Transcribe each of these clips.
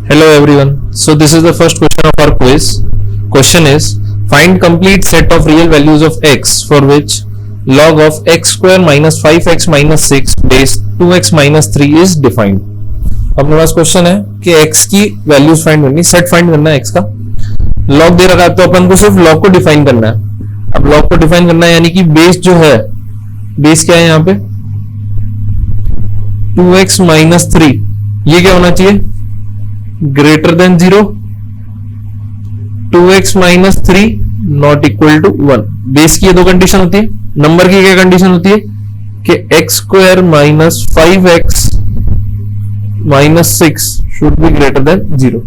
Hello everyone. So this is the first question of our quiz. Question is find complete set of real values of x for which log of x square minus 5x minus 6 base 2x minus 3 is defined. अपने पास question है कि x की values find करनी, set find करना है x का. Log दे रखा है तो अपन को सिर्फ लॉग को डिफाइन करना है. अब लॉग को डिफाइन करना है यानी कि बेस जो है, बेस क्या है यहाँ पे 2x माइनस 3, ये क्या होना चाहिए greater than 0. 2x minus 3 not equal to 1. Base की ये दो कंडीशन होती है. नंबर की क्या कंडीशन होती है कि x square minus 5x minus 6 should be greater than 0.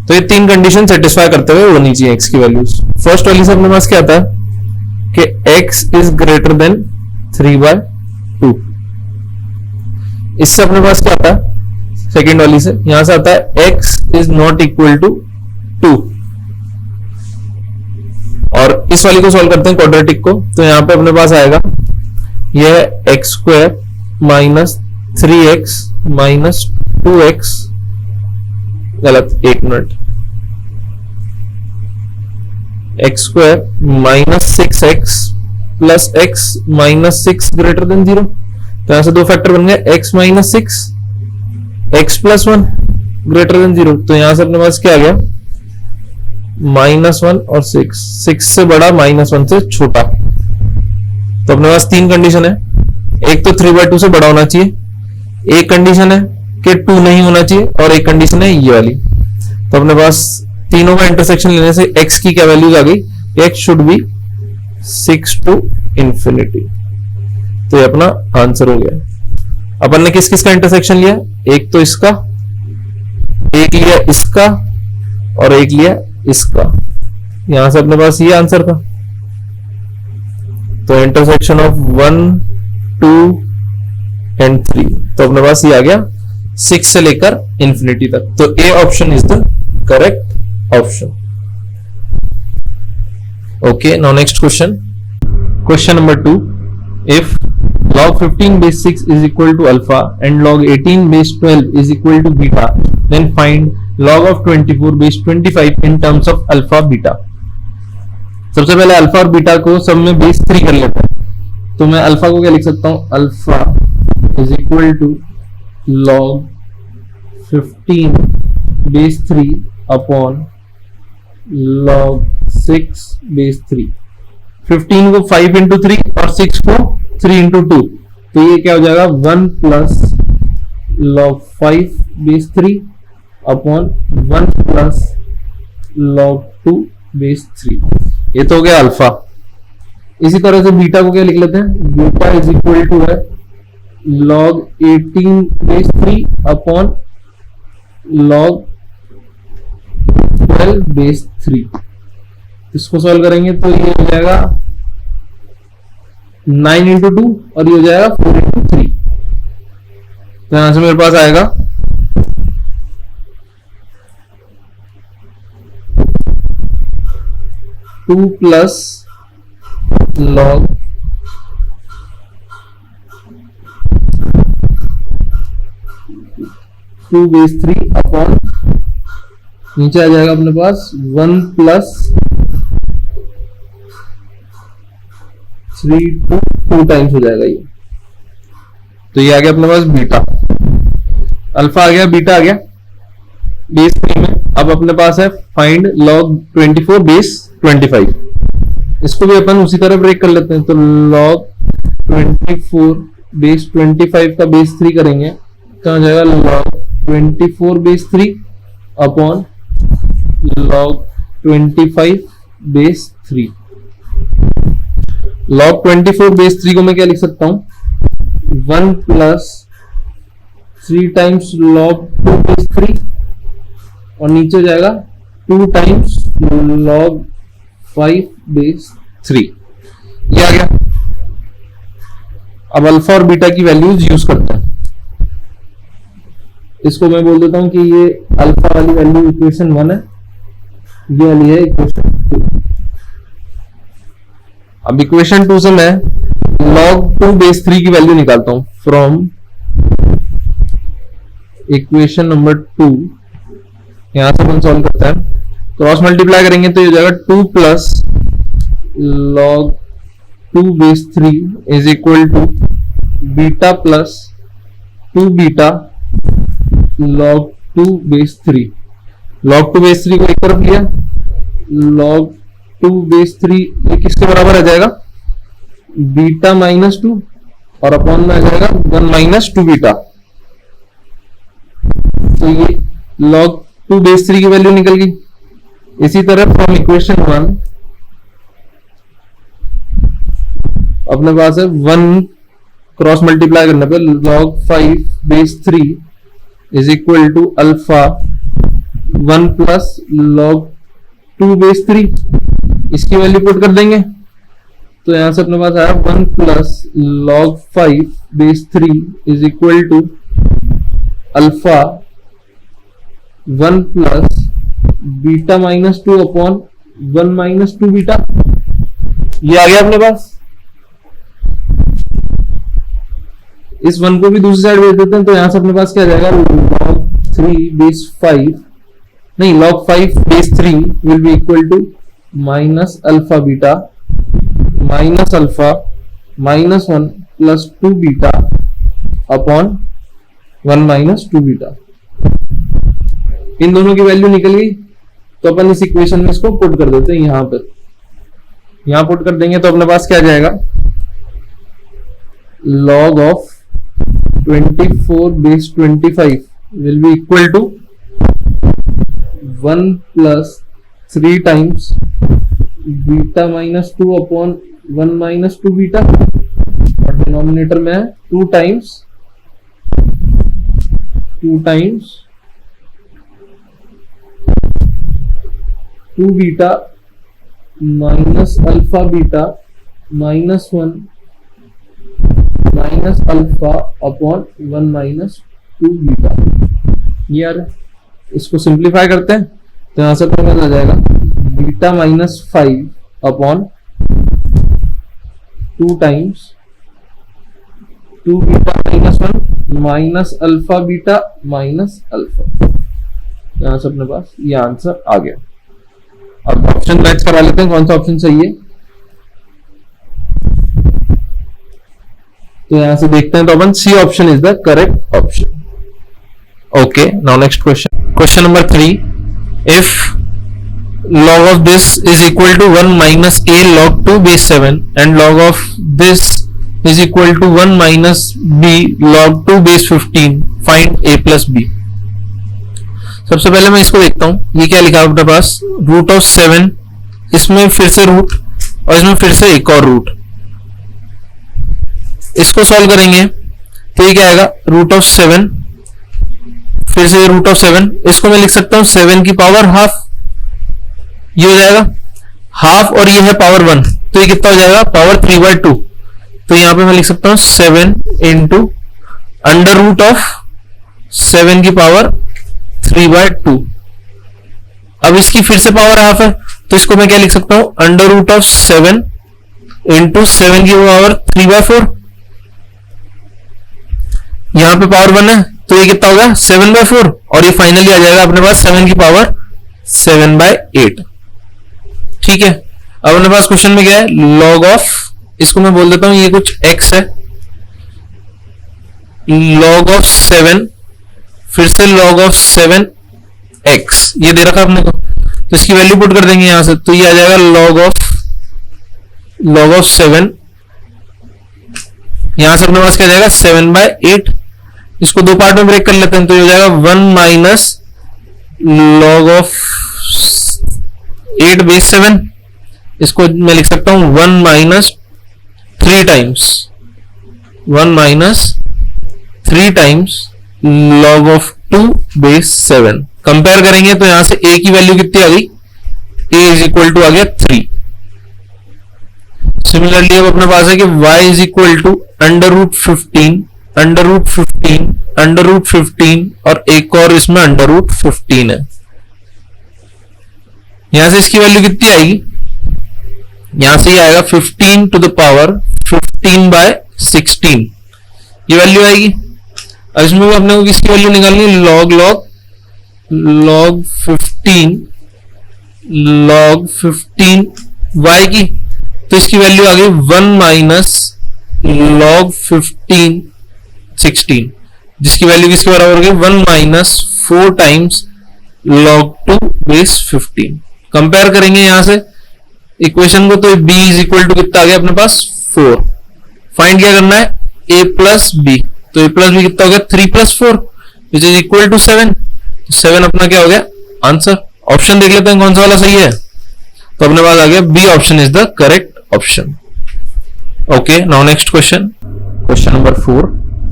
तो ये तीन कंडीशन सेटिस्फाई करते हुए होनी चाहिए x की वैल्यूज. फर्स्ट वाली से अपने पास क्या आता है कि x इज ग्रेटर देन 3/2. इससे अपने पास क्या आता है सेकेंड वाली से, यहां से आता है x is not equal to 2. और इस वाली को सॉल्व करते हैं क्वाड्रेटिक को. तो यहां पे अपने पास आएगा यह x square minus 3x minus 2x, गलत, एक minute, x square minus 6x plus x minus 6 greater than 0. तो यहां से दो फैक्टर बन गए, x minus 6 x plus 1 greater than 0. तो यहां से अपने पास क्या आ गया -1 और 6 से बड़ा -1 से छोटा. तो अपने पास तीन कंडीशन है. एक तो 3/2 से बड़ा होना चाहिए, एक कंडीशन है कि 2 नहीं होना चाहिए, और एक कंडीशन है ये वाली. तो अपने पास तीनों का इंटरसेक्शन लेने से x की क्या वैल्यूज आ गई, x should be 6 to infinity. तो ये अपना आंसर हो गया. अपन ने किस किस का इंटरसेक्शन लिया, एक तो इसका, एक लिया इसका और एक लिया इसका. यहां से अपने पास ये आंसर था. तो इंटरसेक्शन ऑफ 1 2 एंड 3. तो अपने पास ये आ गया 6 से लेकर इंफिनिटी तक. तो ए option is the correct option. Okay, now next question. Question number 2. If log 15 base 6 is equal to alpha and log 18 base 12 is equal to beta, then find log of 24 base 25 in terms of alpha beta. सबसे पहले alpha और beta को सब में base 3 कर लेते हैं. तो मैं अल्फा को क्या लिख सकता हूं, alpha is equal to log 15 base 3 upon log 6 base 3. 15 को 5 इंटू 3 और 6 को 3 इंटू 2. तो ये क्या हो जाएगा 1 plus log 5 base 3 upon 1 plus log 2 base 3. ये तो हो गया अल्फा. इसी तरह से बीटा को क्या लिख लेते हैं, बीटा इज इक्वल टू है log 18 base 3 upon log 12 base 3. इसको सॉल्व करेंगे तो ये हो जाएगा 9 इंटू 2 और ये हो जाएगा 4 इंटू 3. तो यहां से मेरे पास आएगा 2 प्लस log 2 बेस 3 अपॉन, नीचे आ जाएगा अपने पास 1 प्लस 3 2 टाइम्स हो जाएगा ये. तो ये आ गया अपने पास बीटा. अल्फा आ गया, बीटा आ गया बेस 3 में. अब अपने पास है फाइंड log 24 बेस 25. इसको भी अपन उसी तरह ब्रेक कर लेते हैं. तो log 24 बेस 25 का बेस 3 करेंगे तो आ जाएगा log 24 base 3 upon log 25 base 3. log 24 base 3 को मैं क्या लिख सकता हूं, 1 प्लस 3 टाइम्स log 2 बेस 3 और नीचे हो जाएगा 2 टाइम्स log 5 बेस 3. ये आ गया. अब अल्फा और बीटा की वैल्यूज यूज करते हैं. इसको मैं बोल देता हूं कि ये अल्फा वाली वैल्यू इक्वेशन 1 है, ये वाली है इक्वेशन 2. अब इक्वेशन 2 से मैं log 2 बेस 3 की वैल्यू निकालता हूं फ्रॉम इक्वेशन नंबर 2. यहां से अपन सॉल्व करते हैं, क्रॉस मल्टीप्लाई करेंगे तो ये हो जाएगा 2 plus log 2 base 3 is equal to beta plus 2 beta log 2 base 3। लॉग 2 बेस 3 को एक तरफ लिया, लॉग 2 बेस 3 ये किसके बराबर आ जाएगा, बीटा माइनस 2 और अपॉन में आ जाएगा 1 माइनस 2 बीटा। तो ये log 2 बेस 3 की वैल्यू निकल गई। इसी तरह फ्रॉम इक्वेशन 1 अपने पास है 1 क्रॉस मल्टीप्लाई करने पे log 5 base 3 is equal to alpha 1 plus log 2 base 3। इसकी वैल्यू पुट कर देंगे तो यहां से अपने पास आया 1 plus log 5 base 3 is equal to alpha 1 plus beta minus 2 upon 1 minus 2 beta. ये आ गया अपने पास। इस 1 को भी दूसरी साइड भेज देते हैं तो यहां से अपने पास क्या आ जाएगा, log 3 बेस 5 नहीं log 5 base 3 will be equal to minus alpha beta minus alpha minus 1 plus 2 beta upon 1 minus 2 beta. इन दोनों की वैल्यू निकल गई तो अपन इस इक्वेशन में इसको पुट कर देते हैं। यहां पर यहां पुट कर देंगे तो अपने पास क्या आ जाएगा, log of 24 base 25 will be equal to 1 plus 3 times beta minus 2 upon 1 minus 2 beta और डिनोमिनेटर में है 2 times 2 beta minus alpha beta minus 1 minus alpha upon 1 minus 2 beta. यार इसको सिंप्लीफाई करते हैं तो यहां से अपने आ जाएगा beta minus 5 upon 2 times 2 beta minus 1 minus alpha beta minus alpha. यहां से अपने पास ये आंसर आ गया। अब ऑप्शन मैच करा लेते हैं कौन सा ऑप्शन सही है। तो यहां से देखते हैं तो अपन C option is the correct option. Okay, now next question, question number 3, if log of this is equal to 1 minus a log 2 base 7 and log of this is equal to 1 minus b log 2 base 15, find a plus b। सबसे पहले मैं इसको देखता हूं, ये क्या लिखा है अपने पास, रूट ऑफ 7, इसमें फिर से रूट और इसमें फिर से एक और रूट। इसको सॉल्व करेंगे तो ये क्या आएगा, रूट ऑफ 7 फिर से रूट ऑफ 7, इसको मैं लिख सकता हूं 7 की पावर हाफ, ये हो जाएगा हाफ और ये है पावर 1 तो ये कितना हो जाएगा, पावर 3/2। तो यहां पे मैं लिख सकता हूं 7 इंटू अंडर रूट ऑफ 7 की पावर 3/2। अब इसकी फिर से पावर हाफ है तो इसको मैं क्या लिख सकता हूं, अंडर रूट ऑफ 7 इंटू 7 की पावर 3/4। यहां पे पावर 1 है तो ये कितना होगा 7/4 और ये फाइनली आ जाएगा अपने पास 7 की पावर 7/8। ठीक है, अब अपने पास क्वेश्चन में क्या है, लॉग ऑफ, इसको मैं बोल देता हूं ये कुछ x है, लॉग ऑफ 7 फिर से लॉग ऑफ 7x ये दे रखा अपने को, तो इसकी वैल्यू पुट कर देंगे यहां से तो ये आ जाएगा लॉग ऑफ 7, यहां से अपने पास क्या जाएगा 7/8। इसको दो पार्ट में ब्रेक कर लेते हैं तो ये हो जाएगा 1 माइनस लॉग ऑफ 8 बेस 7, इसको मैं लिख सकता हूं 1 minus 3 times log of 2 base 7। Compare करेंगे तो यहां से a की वैल्यू कितनी आ गई, a इज इक्वल टू आ गया 3। सिमिलरली अब अपने पास है कि y is equal to under root 15 और एक और इसमें अंडर रूट 15 है। यहां से इसकी वैल्यू कितनी आएगी, यहां से ये आएगा 15 टू द पावर 15/16 ये वैल्यू आएगी। और इसमें भी अपने को किसकी वैल्यू निकालनी है, लॉग log 15 y की, तो इसकी वैल्यू आ गई 1 माइनस log 15 16, जिसकी वैल्यू किसके बराबर हो गई 1 minus 4 times log 2 base 15। Compare करेंगे यहां से इक्वेशन को, तो b इज इक्वल टू कितना आ गया अपने पास 4। फाइंड क्या करना है a प्लस b, तो a प्लस b कितना हो गया 3 plus 4 which is equal to 7। 7 अपना क्या हो गया आंसर। ऑप्शन देख लेते हैं कौन सा वाला सही है, तो अपने पास आ गया B option is the correct option. Okay, now next question, question number 4,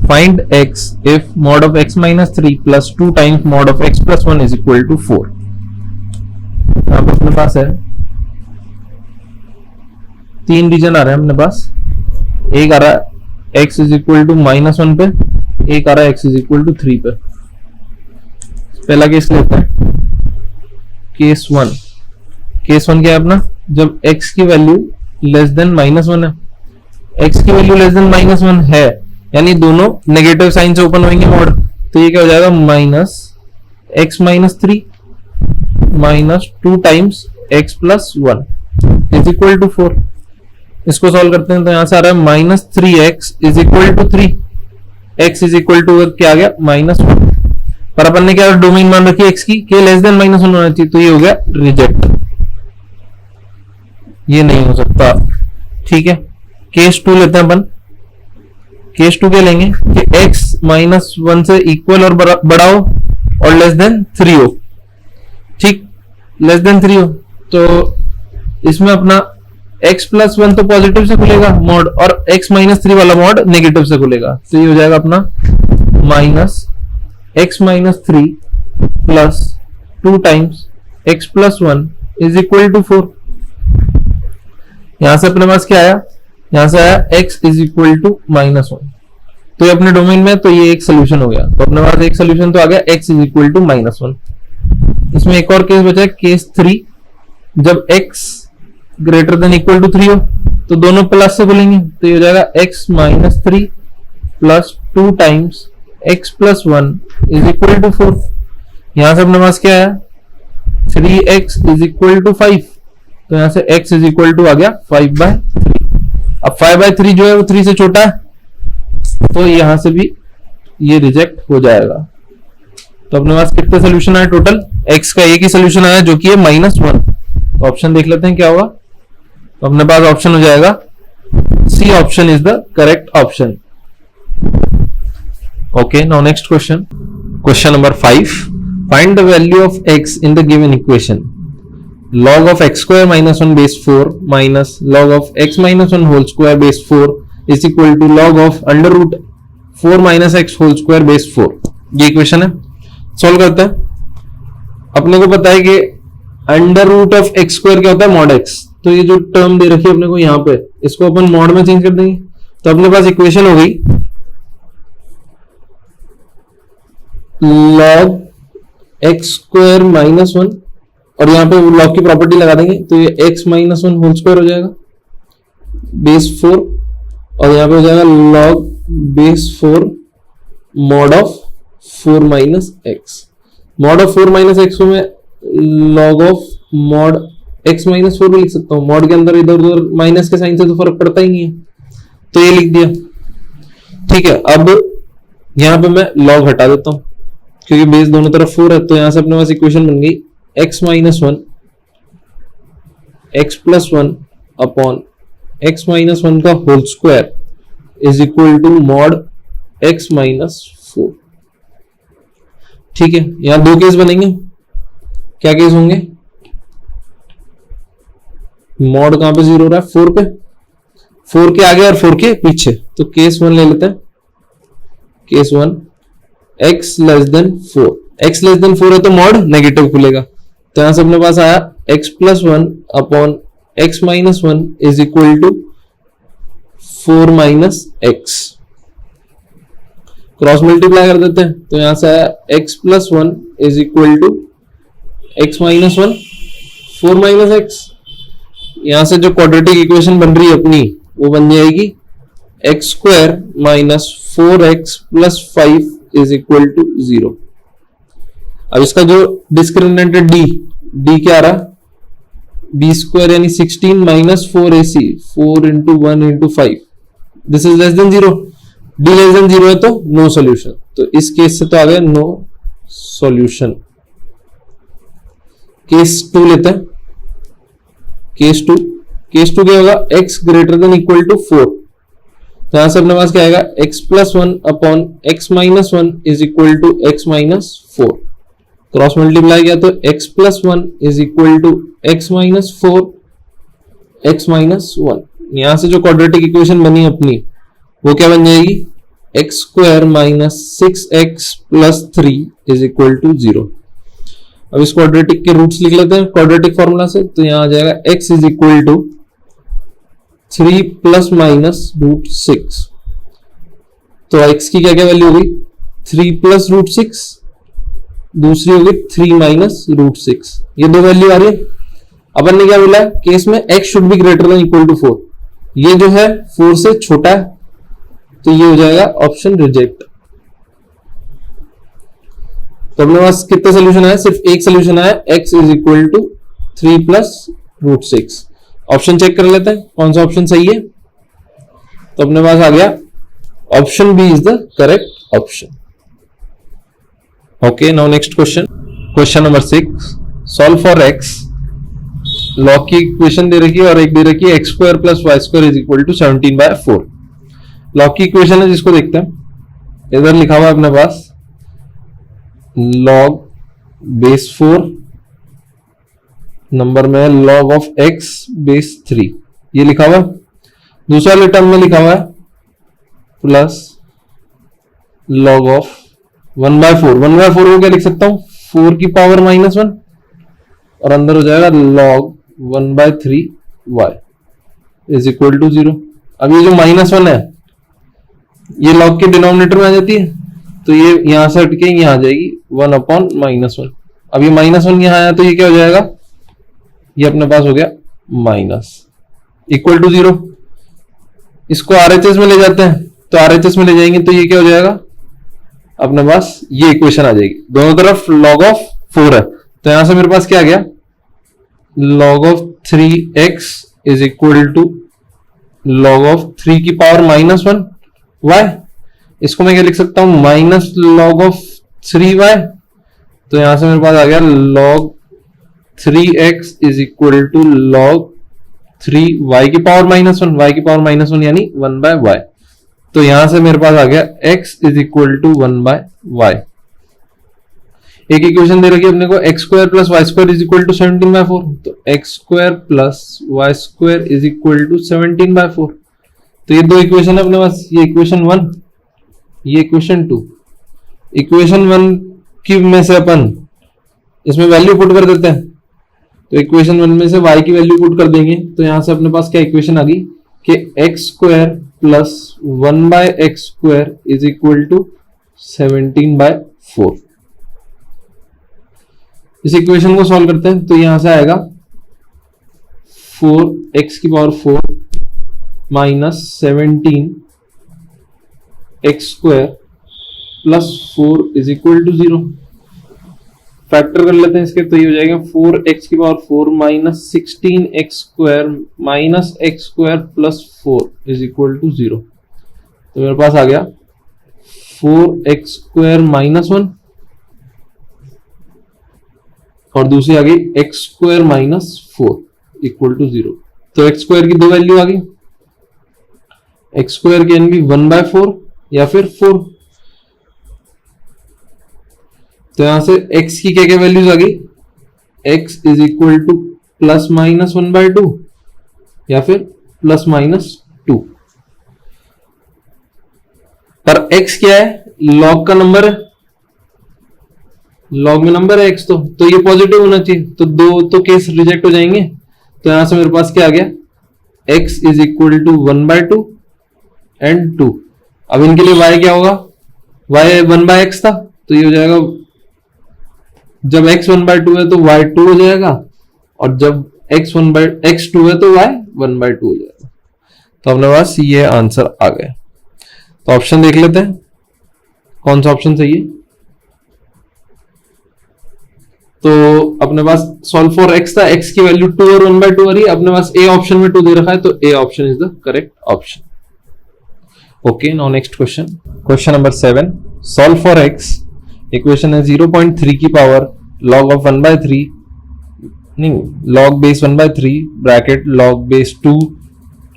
find x if mod of x minus 3 plus 2 times mod of x plus 1 is equal to 4। यहां पर अपने पास है 3 रीजन आ रहे हैं अपने पास, एक आ रहा है x इज इक्वल टू -1 पे, एक आ रहा है x इज इक्वल टू 3 पे। पहला केस लेते हैं, केस 1। केस 1 क्या है अपना, जब x की वैल्यू लेस देन -1 है, x की वैल्यू लेस देन -1 है, यानी दोनों नेगेटिव साइन से ओपन होंगे मोड, तो ये क्या हो जाएगा minus x minus 3 minus 2 times x plus 1 is equal to 4। इसको सॉल्व करते हैं तो यहां से आ रहा है minus 3x is equal to 3, x is equal to क्या आ गया -1, पर अपन ने क्या डोमेन मान रखी है x की के लेस देन -1 होना चाहिए, तो ये हो गया रिजेक्ट, ये नहीं हो सकता। ठीक है, केस 2 लेते हैं अपन। केस 2 क्या लेंगे कि x -1 से इक्वल और बड़ा हो और लेस देन 3 हो। ठीक, लेस देन 3 हो, तो इसमें अपना x प्लस 1 तो पॉजिटिव से खुलेगा मॉड, और x माइनस 3 वाला मॉड नेगेटिव से खुलेगा, तो ये हो जाएगा अपना minus x minus 3 plus 2 times x plus 1 is equal to 4। यहां से अपने पास क्या आया, यहां से आया x इज इक्वल टू -1, तो ये अपने डोमेन में, तो ये एक सोल्यूशन हो गया, तो अपने पास एक सोल्यूशन तो आ गया x इज इक्वल टू -1। इसमें एक और केस बचा है, केस 3, जब x greater than equal to 3 हो, तो दोनों प्लस से खुलेंगे, तो ये हो जाएगा x minus 3 plus 2 times x plus 1 is equal to 4। यहां से अपने पास क्या आया 3x इज इक्वल टू 5, तो यहां से x इज इक्वल टू आ गया 5/3। अब 5/3 जो है वो 3 से छोटा है, तो यहां से भी ये रिजेक्ट हो जाएगा। तो अपने पास कितने सोल्यूशन आए टोटल, x का एक ही सोल्यूशन आया जो कि है -1। तो ऑप्शन देख लेते हैं क्या होगा, तो अपने पास ऑप्शन हो जाएगा C option is the correct option. Okay, now next question, question number 5, find the value of x in the given equation. log of x square minus 1 base 4 minus log of x minus 1 whole square base 4 is equal to log of under root 4 minus x whole square base 4। ये equation है, solve करते हैं। अपने को पता है कि under root of x square क्या होता है मॉड x, तो ये जो टर्म दे रखी है अपने को यहाँ पे, इसको अपन मॉड में चेंज कर देंगे, तो अपने पास इक्वेशन हो गई log x square minus 1, और यहां पे लॉग की प्रॉपर्टी लगा देंगे, तो ये x माइनस 1 होल स्क्वायर हो जाएगा बेस 4, और यहां पे हो जाएगा log base 4 mod of 4 minus x। Mod of 4 minus x को मैं log of mod x minus 4 भी लिख सकता हूं, मॉड के अंदर इधर उधर माइनस के साइन से तो फर्क पड़ता ही नहीं है, तो ये लिख दिया। ठीक है, अब यहां पे मैं log हटा देता हूं क्योंकि बेस दोनों तरफ 4 है, तो यहां से अपने पास इक्वेशन बन गई x minus 1 x plus 1 upon x minus 1 का whole square is equal to mod x minus 4। ठीक है, यहां दो केस बनेंगे, क्या केस होंगे, मॉड कहां पे 0 हो रहा है 4 पे, 4 के आगे और 4 के पीछे, तो केस 1 ले लेते हैं। Case 1 x less than 4, x less than 4 है तो मॉड नेगेटिव खुलेगा, तो यहां से अपने पास आया x plus 1 upon x minus 1 is equal to 4 minus x। Cross multiply कर देते हैं, तो यहां से आया x plus 1 is equal to x minus 1 4 minus x। यहां से जो क्वाड्रेटिक इक्वेशन बन रही है अपनी वो बन जाएगी x square minus 4x plus 5 is equal to 0। अब इसका जो डिस्क्रिमिनेंट है डी क्या आ रहा है, बी स्क्वायर यानी 16 minus 4ac 4 into 1 into 5, this is less then 0, D less than 0 है तो नो सॉल्यूशन, तो इस केस से तो आ गया नो सॉल्यूशन। केस 2 लेते हैं, केस 2 क्या होगा, x greater than equal to 4, तो यहां से अपने पास क्या आएगा, x plus 1 upon x minus 1 is equal to x minus 4, cross multiply किया तो x plus 1 is equal to x minus 4 x minus 1, यहां से जो क्वाड्रेटिक इक्वेशन बनी अपनी वो क्या बन जाएगी, x square minus 6x plus 3 is equal to 0। अब इस क्वाड्रेटिक के रूट्स लिख लेते हैं क्वाड्रेटिक फॉर्मूला से, तो यहां आ जाएगा x is equal to 3 plus minus root 6, तो x की क्या क्या वैल्यू होगी, 3 प्लस रूट 6, दूसरी होगी 3 माइनस रूट 6, ये दो वैल्यू आ रही है। अपन ने क्या बोला, केस में x should be greater than equal to 4, ये जो है 4 से छोटा है, तो ये हो जाएगा ऑप्शन रिजेक्ट। तो अपने पास कितना सोल्यूशन आया, सिर्फ एक सोल्यूशन आया, x is equal to 3 plus root 6। Option check कर लेते हैं कौन सा ऑप्शन सही है, तो अपने पास आ गया option B is the correct option. Okay, now next question, question number 6, solve for x, log की इक्वेशन दे रखी है और एक दे रखी है x square plus y square is equal to 17/4। Log की इक्वेशन है जिसको देखते हैं, इधर लिखा हुआ है अपने पास log बेस 4, नंबर में log ऑफ x बेस 3, ये लिखा हुआ है। दूसरा वाले टर्म में लिखा हुआ है प्लस log ऑफ 1/4, 1/4 को क्या लिख सकता हूं, 4 की पावर माइनस 1, और अंदर हो जाएगा log 1/3y is equal to 0। अब ये जो -1 है ये log के डिनोमिनेटर में आ जाती है, तो ये यहां से हटके यहां आ जाएगी 1 अपॉन -1। अब ये -1 यहां आया तो ये क्या हो जाएगा, ये अपने पास हो गया माइनस इक्वल टू 0। इसको RHS में ले जाते हैं, तो RHS में ले जाएंगे तो ये क्या हो जाएगा, अपने पास ये इक्वेशन आ जाएगी, दोनों तरफ log ऑफ 4 है, तो यहां से मेरे पास क्या आ गया, log of 3x is equal to log of 3 की पावर -1y, इसको मैं क्या लिख सकता हूं, माइनस log ऑफ 3y, तो यहां से मेरे पास आ गया log 3x is equal to log 3y की पावर -1, y की पावर -1 यानी 1/y, तो यहां से मेरे पास आ गया x is equal to 1/y। एक इक्वेशन दे रखी है अपने को x square plus y square is equal to 17/4, तो x square plus y square is equal to 17/4, तो ये दो इक्वेशन है अपने पास, ये इक्वेशन 1, ये इक्वेशन 2। इक्वेशन 1 की में से अपन इसमें वैल्यू पुट कर देते हैं, तो इक्वेशन 1 में से y की वैल्यू पुट कर देंगे, तो यहां से अपने पास क्या इक्वेशन आ गई कि x square plus 1/x square is equal to 17/4। इस इक्वेशन को सॉल्व करते हैं, तो यहां से आएगा 4x की power 4 minus 17 x square plus 4 is equal to 0। Factor कर लेते हैं इसके, तो ये हो जाएगा 4x की power 4 minus 16x square minus x square plus 4 is equal to 0। तो मेरे पास आ गया 4x स्क्वायर -1 और दूसरी आ गई x स्क्वायर -4 इक्वल टू 0। तो x स्क्वायर की दो वैल्यू आ गई, x स्क्वायर कैन बी 1/4 या फिर 4। तो यहां से x की क्या क्या वैल्यूज आ गई, x is equal two plus minus 1/2 या फिर प्लस -2। पर x क्या है, log का नंबर है, log में नंबर है x, तो ये पॉजिटिव होना चाहिए, तो दो तो केस रिजेक्ट हो जाएंगे। तो यहां से मेरे पास क्या आ गया, x is equal to 1/2 and 2। अब इनके लिए y क्या होगा, y 1/x था, तो ये हो जाएगा, जब x 1/2 है तो y 2 हो जाएगा, और जब x 2 है तो y 1/2 हो जाएगा। तो अपने पास ये आंसर आ गए। तो ऑप्शन देख लेते हैं कौन सा ऑप्शन सही है। तो अपने पास सॉल्व फॉर एक्स था, एक्स की वैल्यू 2 और 1/2 आ रही है, अपने पास ए ऑप्शन में 2 दे रखा है, तो ए option is the correct option. Okay, now next question, question number 7, solve for x. Equation है 0.3 की पावर log ऑफ 1/3, नहीं log base 1/3 bracket log base 2,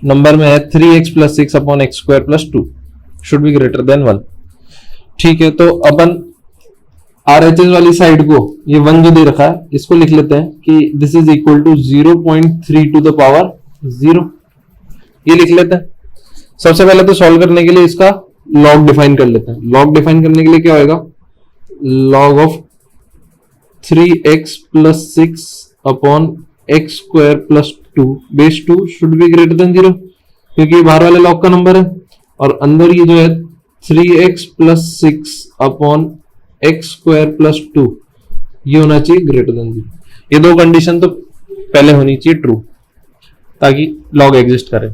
number में है 3x + 6 upon x² + 2 should be greater then 1। ठीक है, तो अपन RHS वाली side को, ये 1 जो दे रखा है, इसको लिख लेते हैं कि this is equal to 0.3 to the power 0, ये लिख लेते हैं। सबसे पहले तो सॉल्व करने के लिए इसका लॉग डिफाइन कर लेते हैं। लॉग डिफाइन करने के लिए क्या होगा, log of 3x + 6 upon x² + 2 base 2 should be greater than 0, क्योंकि ये बाहर वाले लॉग का नंबर है, और अंदर ये जो है 3x + 6 अपॉन x² + 2 ये होना चाहिए ग्रेटर देन 0। ये दो कंडीशन तो पहले होनी चाहिए ट्रू, ताकि लॉग एग्जिस्ट करे।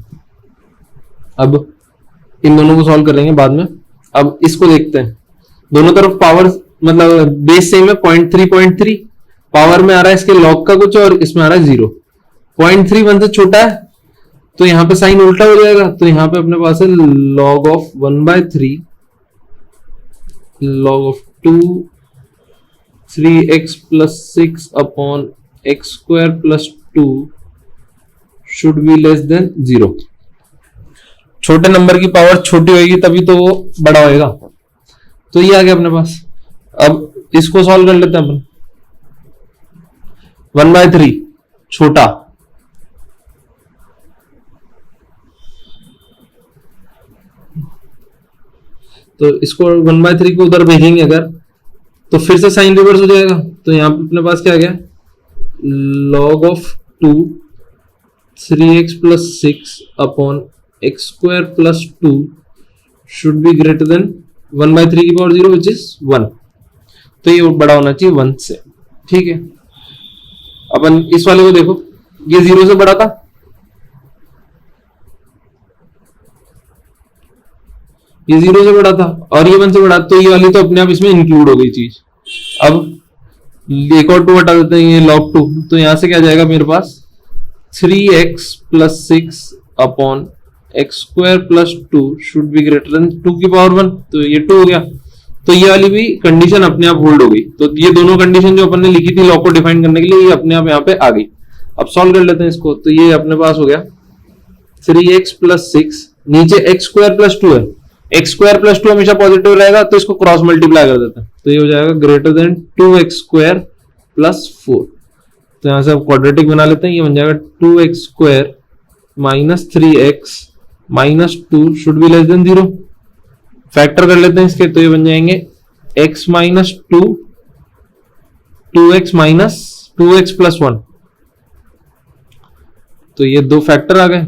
अब इन दोनों को सॉल्व करेंगे बाद में। अब इसको देखते हैं, दोनों तरफ पावर मतलब बेस सेम है 0.3 पावर में आ रहा है इसके लॉग का कुछ, और इसमें आ रहा है 0। 0.3 1 से छोटा है, तो यहां पे साइन उल्टा हो जाएगा, तो यहां पे अपने पास है log of 1/3 log of 2 3x + 6 upon x² + 2 should be less than 0। छोटे नंबर की पावर छोटी होगी तभी तो वो बड़ा होएगा, तो ये आ गया अपने पास। अब इसको सॉल्व कर लेते हैं अपन। 1/3 छोटा, तो इसको 1/3 को उधर भेजेंगे अगर, तो फिर से साइन रिवर्स हो जाएगा, तो यहां पे अपने पास क्या आ गया, log of 2 3x + 6 upon x² + 2 should be greater then 1/3 की पावर 0 विच इज 1, तो ये बड़ा होना चाहिए 1 से। ठीक है, अपन इस वाले को देखो, ये 0 से बड़ा था, ये 0 से बड़ा था, और ये 1 से बड़ा, तो ये वाली तो अपने आप इसमें इंक्लूड हो गई चीज। अब एक और 2 हटा देते हैं, ये log 2, तो यहां से क्या जाएगा मेरे पास 3x + 6 upon x² + 2 should be greater then 2 की पावर 1, तो ये 2 हो गया। तो ये वाली भी कंडीशन अपने आप होल्ड हो गई, तो ये दोनों कंडीशन जो अपन ने लिखी थी लॉग को डिफाइन करने के लिए, ये अपने आप यहाँ पे आ गई। अब सॉल्व कर लेते हैं इसको, तो ये अपने पास हो गया 3x + 6, नीचे x² + 2 है, x² + 2 हमेशा पॉजिटिव रहेगा, तो इसको क्रॉस मल्टीप्लाई कर देते हैं, तो ये हो जाएगा ग्रेटर देन 2x² + 4। तो यहां से अब क्वाड्रेटिक बना लेते हैं, ये बन जाएगा 2x² - 3x - 2 should be less than 0। Factor कर लेते हैं इसके, तो ये बन जाएंगे x - 2 2x - 2x + 1, तो ये दो फैक्टर आ गए।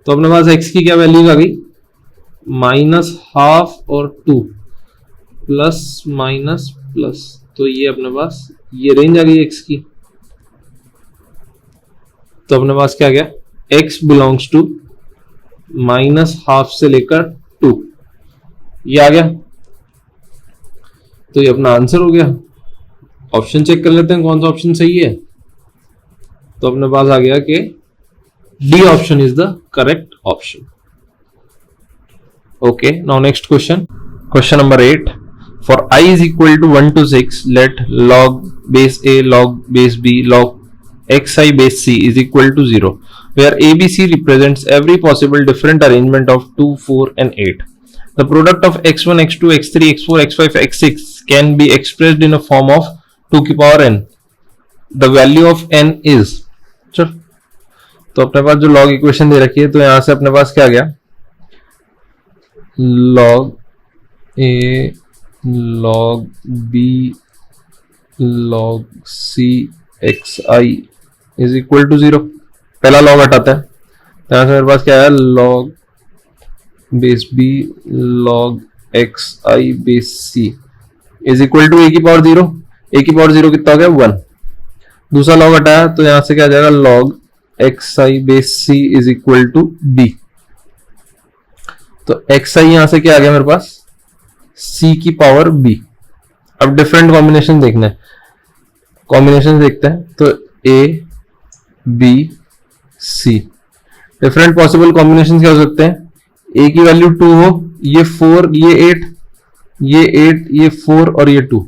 तो अपने पास x की क्या वैल्यूज आ गई, -½ और 2 प्लस, तो ये अपने पास ये रेंज आ गई x की। तो अपने पास क्या गया, x बिलोंग्स टू -½ से लेकर 2, ये आ गया, तो ये अपना आंसर हो गया। ऑप्शन चेक कर लेते हैं कौन सा ऑप्शन सही है, तो अपने पास आ गया कि D option is the correct option. Okay, now next question, question number 8, for I is equal to 1 to 6, let log base A log base B log xi base c is equal to 0, where ABC represents every possible different arrangement of 2, 4 and 8. The product of x1, x2, x3, x4, x5, x6 can be expressed in a form of 2 की power n. The value of n is, चल, तो अपने पास जो log equation दे रखी है, तो यहां से अपने पास क्या आ गया, log a log b log c xi is equal to 0। पहला log हटाता है, तो यहां से मेरे पास क्या है, log base b log xi base c is equal to a की पावर 0। a की पावर 0 कितना हो गया, 1। दूसरा log हटाया, तो यहां से क्या आ जाएगा, log xi base c is equal to b। तो xi यहां से क्या आ गया मेरे पास, c की पावर b। अब डिफरेंट कॉम्बिनेशन देखना है, कॉम्बिनेशन देखते हैं। तो A B C, different possible combination क्या हो सकते हैं? ए की वैल्यू 2 हो, ये 4, ये 8, ये 8, ये 4 और ये 2।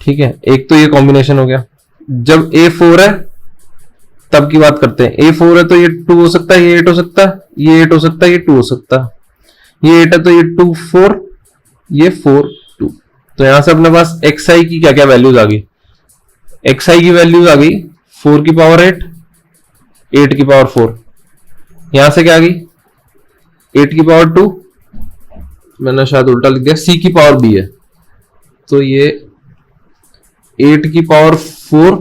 ठीक है, एक तो ये कॉम्बिनेशन हो गया। जब ए 4 है तब की बात करते हैं। ए 4 है तो ये 2 हो सकता है, ये 8 हो सकता है, ये 8 हो सकता है, ये 2 हो सकता है। ये 8 है तो ये 2 4, ये 4 2। तो यहां से अपने पास एक्स आई की क्या क्या वैल्यूज आ गई? एक्स आई की वैल्यूज आ गई 4 की पावर 8, 8 की पावर 4। यहां से क्या आ गई? 8 की पावर 2, मैंने शायद उल्टा लिख दिया, सी की पावर बी है तो ये 8 की पावर 4,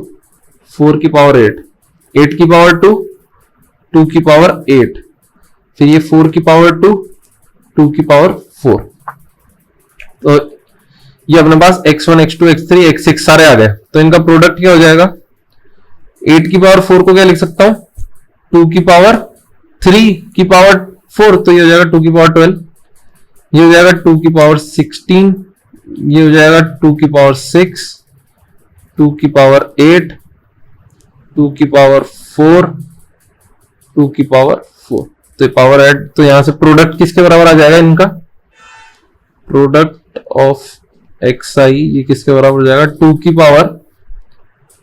4 की पावर 8, 8 की पावर 2, 2 की पावर 8, फिर ये 4 की पावर 2, 2 की पावर 4। तो ये अपने पास x1 x2 x3 x6 सारे आ गए। तो इनका प्रोडक्ट क्या हो जाएगा? 8 की पावर 4 को क्या लिख सकता हूं? 2 की पावर 3 की पावर 4, तो ये हो जाएगा 2 की पावर 12, ये हो जाएगा 2 की पावर 16, ये हो जाएगा 2 की पावर 6, 2 की पावर 8, 2 की पावर 4, 2 की पावर 4। तो पावर ऐड, तो यहां से प्रोडक्ट किसके बराबर आ जाएगा इनका? प्रोडक्ट ऑफ एक्स आई ये किसके बराबर हो जाएगा? 2 की power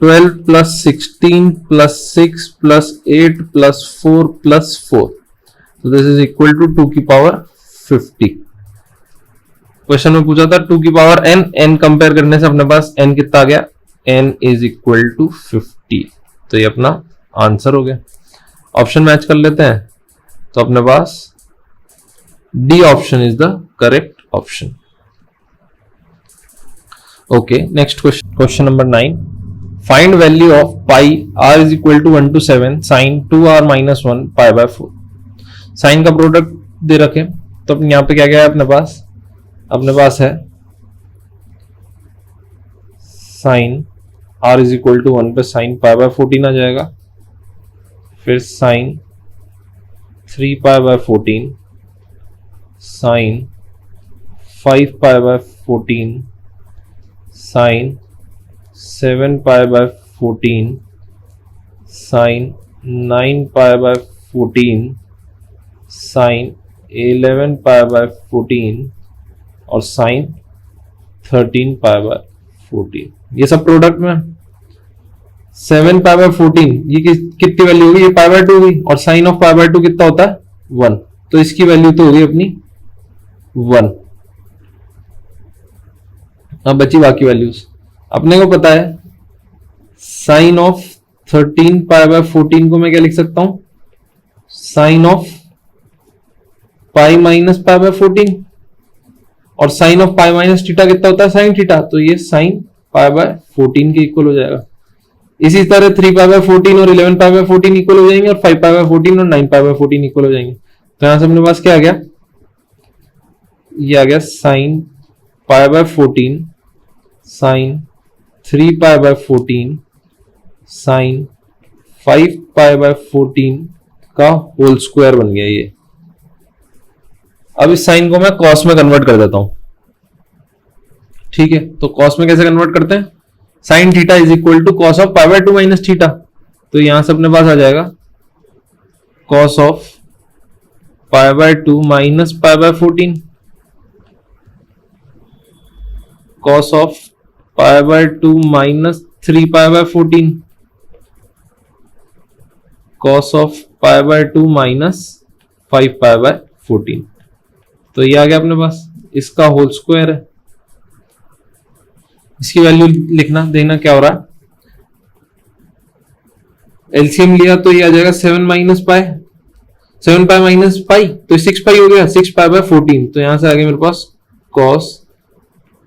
12 plus 16 plus 6 plus 8 plus 4 plus 4। तो दिस इज इक्वल टू 2 की पावर 50। क्वेश्चन में पूछा था 2 की पावर n, n कंपेयर करने से अपने पास n कितना आ गया? n is equal to 50। तो ये अपना आंसर हो गया। ऑप्शन मैच कर लेते हैं तो अपने पास D option is the correct option. Okay, next question, question number 9। Find value of pi r is equal to 1 to 7 sine 2r minus 1 pi by 4। Sine का प्रोडक्ट दे रखे, तो यहाँ पे क्या क्या है अपने पास? अपने पास है sine r is equal to 1 पे साइन पाई बाय 14 आ जाएगा, फिर sine 3 pi by 14, sine 5 pi by 14, sine 7 pi by 14, sine 9 pi by 14, sine 11 pi by 14 और साइन 13 पाई बाय 14। ये सब प्रोडक्ट में 7 पाई बाय 14 ये कितनी वैल्यू होगी? ये पाई बाय 2 होगी, और साइन ऑफ पाई बाय 2 कितना होता है? 1। तो इसकी वैल्यू तो होगी अपनी 1। अब बची बाकी वैल्यूज। अपने को पता है साइन ऑफ 13 पाई बाय 14 को मैं क्या लिख सकता हूं? Sine of pi minus pi by 14, और sine of pi minus theta कितना होता है? Sine theta. तो ये साइन पाई बाय 14 के इक्वल हो जाएगा। इसी तरह 3 पाई बाय 14 और 11 पाई बाय 14 इक्वल हो जाएंगे, और 5 पाई बाय 14 और 9 पाई बाय 14 इक्वल हो जाएंगे। तो यहां से अपने पास क्या आ गया? ये आ गया sine pi by 14 sine 3 pi by 14 sine 5 pi by 14 का होल स्क्वायर बन गया ये। अब इस साइन को मैं कॉस में कन्वर्ट कर देता हूं। ठीक है, तो कॉस में कैसे कन्वर्ट करते हैं? Sine theta is equal to cos of pi by 2 minus theta. तो यहां से अपने पास आ जाएगा cos of pi by 2 minus pi by 14, cos of pi by 2 minus 3 pi by 14, cos of pi by 2 minus 5 pi by 14। तो ये आ गया अपने पास, इसका होल स्क्वायर है। इसकी वैल्यू लिखना, देखना क्या हो रहा है। एलसीएम लिया तो ये आ जाएगा 7 माइनस पाई, 7 पाई माइनस पाई, तो 6 पाई हो गया, 6 पाई बाय 14। तो यहां से आ गया मेरे पास कॉस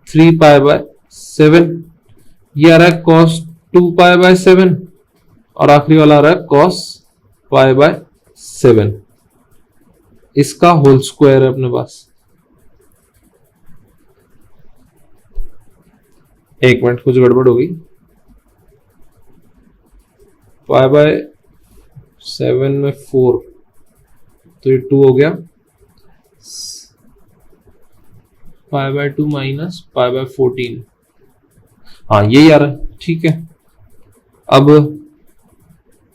3 पाई बाय 7, ये आ रहा है कॉस 2 पाई बाय 7, और आखिरी वाला आ रहा है कॉस पाई बाय 7। इसका होल स्क्वायर है अपने पास। एक मिनट, कुछ गड़बड़ हो गई। पाई बाय 7 में 4, तो ये 2 हो गया। पाई बाय 2 माइनस पाई बाय 14, हाँ यही आ रहा है। ठीक है, अब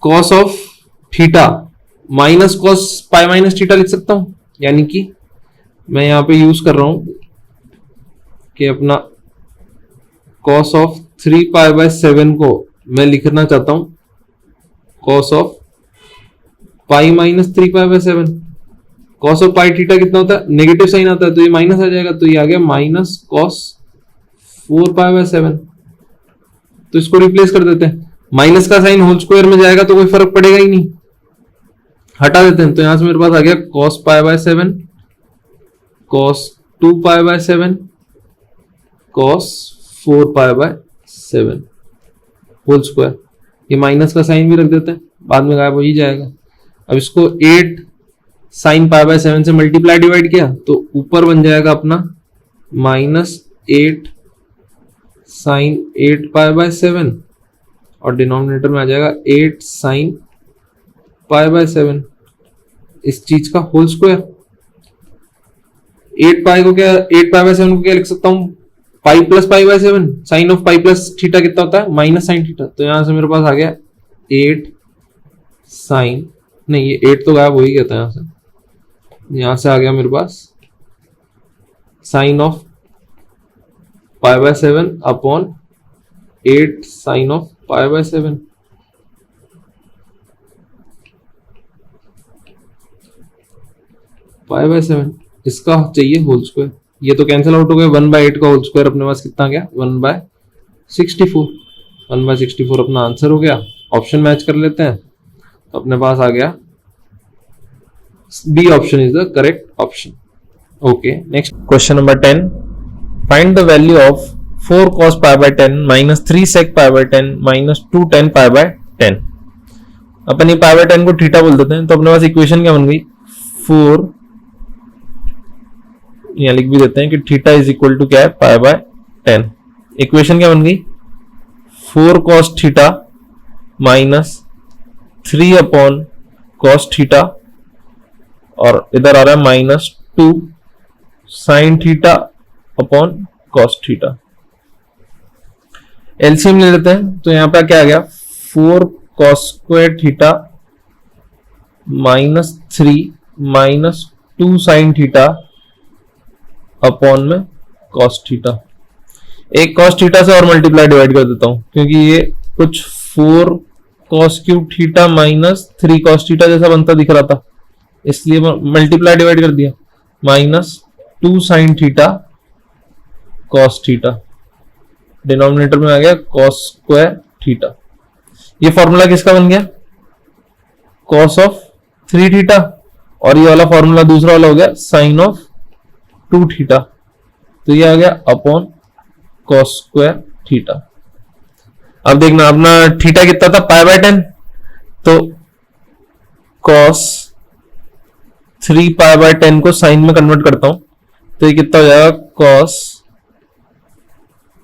cos of theta minus cos pi minus theta लिख सकता हूं, यानी कि मैं यहां पे यूज कर रहा हूं कि अपना कॉस ऑफ 3π/7 को मैं लिखना चाहता हूं cos of pi minus 3π/7। Cos of pi theta कितना होता है, नेगेटिव साइन आता है तो ये माइनस आ जाएगा, तो ये आ गया माइनस कॉस 4π/7। तो इसको रिप्लेस कर देते हैं, माइनस का साइन होल स्क्वायर में जाएगा तो कोई फर्क पड़ेगा ही नहीं, हटा देते हैं। तो यहां से मेरे पास आ गया cos π/7 cos 2π/7 cos 4π/7 whole square. ये माइनस का साइन भी रख देते हैं, बाद में गायब हो ही जाएगा। अब इसको 8 साइन π/7 से मल्टीप्लाई डिवाइड किया तो ऊपर बन जाएगा अपना -8 साइन 8π/7 और डिनोमिनेटर में आ जाएगा 8 साइन π/7 इस चीज का होल स्क्वायर। 8π को क्या लिख सकता हूं, pi plus π/7। Sine of pi plus theta कितना होता है, माइनस साइन थीटा। तो यहां से मेरे पास आ गया 8 साइन, नहीं ये 8 तो गायब हो ही गया था, यहां से आ गया मेरे पास sine of π/7 upon 8 sine of π/7। π/7 इसका चाहिए होल स्क्वायर, ये तो कैंसिल आउट हो गया। 1/8 का होल स्क्वायर अपने पास कितना गया, 1/64। 1/64 अपना आंसर हो गया। ऑप्शन मैच कर लेते हैं तो अपने पास आ गया B option is the correct option. Okay, next question number 10, find the value of 4 cos π/10 minus 3 sec π/10 minus 2 tan π/10। अपन ये π/10 को थीटा बोल देते हैं, तो अपने पास इक्वेशन क्या बन गई, 4, यहां लिख भी देते हैं कि थीटा इज इक्वल टू क्या है, π/10। इक्वेशन क्या बन गई, 4 cos theta minus 3 upon cos theta और इधर आ रहा है -2 sine theta upon cos theta. LCM ले लेते हैं, तो यहां पे क्या आ गया, 4 cos square theta -3 -2 sine theta upon में cos थीटा। एक cos थीटा से और मल्टीप्लाई डिवाइड कर देता हूं, क्योंकि ये कुछ 4 cos cube theta -3 cos theta जैसा बनता दिख रहा था, इसलिए मल्टीप्लाई डिवाइड कर दिया, -2 sine theta cos theta, denominator में आ गया cos स्क्वायर थीटा। ये फॉर्मूला किसका बन गया, cos ऑफ 3 थीटा, और ये वाला फॉर्मूला दूसरा वाला हो गया साइन ऑफ 2 थीटा। तो ये आ गया अपॉन cos स्क्वायर थीटा। अब देखना अपना थीटा कितना था, π/10, तो cos 3π/10 को साइन में कन्वर्ट करता हूं, तो ये कितना हो जाएगा, cos,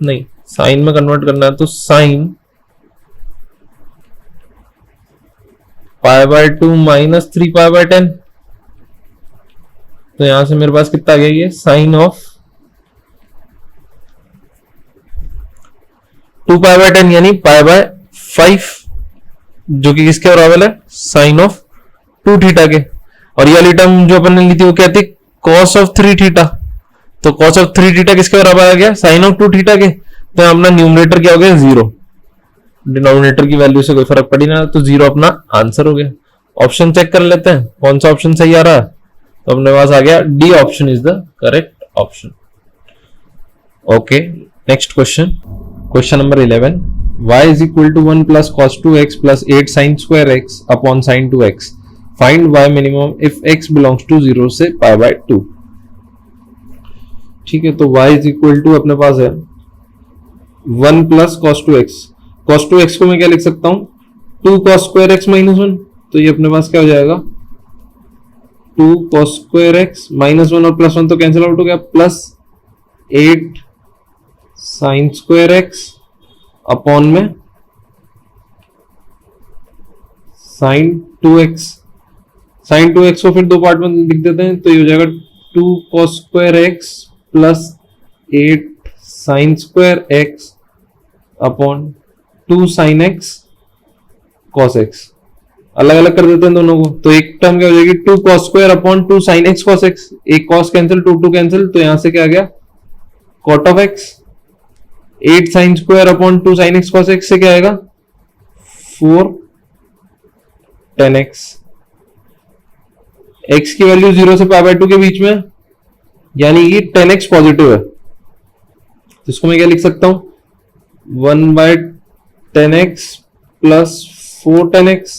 नहीं साइन में कन्वर्ट करना है तो साइन π/2 माइनस 3π/10। तो यहां से मेरे पास कितना आ गया, ये साइन ऑफ 2π/10 यानी π/5, जो कि किसके बराबर है, साइन ऑफ 2 थीटा के। और ये वाली टर्म जो अपन ने ली थी वो क्या थी, cos ऑफ 3 थीटा। तो cos ऑफ 3 थीटा किसके बराबर आ गया, साइन ऑफ 2 थीटा के। तो अपना न्यूमरेटर क्या हो गया, 0, डिनोमिनेटर की वैल्यू से कोई फर्क पड़ी ना, तो 0 अपना आंसर हो गया। ऑप्शन चेक कर लेते हैं कौन सा ऑप्शन सही आ रहा है, तो अपने पास आ गया D option is the correct option. Okay, next question, question number 11, y is equal to 1 plus cos 2x plus 8 sin square x upon sin 2x, find y minimum if x belongs to 0 से π/2। ठीक है, तो y is equal to अपने पास है 1 plus cos 2x। cos 2x को मैं क्या लिख सकता हूं, 2 cos square x minus 1। तो ये अपने पास क्या हो जाएगा, 2 cos square x minus 1 और प्लस 1 तो कैंसिल आउट हो गया, plus 8 sin square x upon में sin 2x। sin 2x को फिर दो पार्ट में लिख देते हैं, तो ये हो जाएगा 2 cos square x plus 8 sin square x upon 2 sin x cos x, अलग अलग कर देते हैं दोनों को, तो एक टर्म क्या हो जाएगी 2 cos square upon 2 sin x cos x, एक cos कैंसिल 2 कैंसिल, तो यहां से क्या आ गया cot of x, 8 sin square upon 2 sin x cos x से क्या आएगा 4 tan x, x की वैल्यू 0 से पाई बाय 2 के बीच में, यानी कि tan x पॉजिटिव है, तो इसको मैं क्या लिख सकता हूं 1 by tan x plus 4 tan x,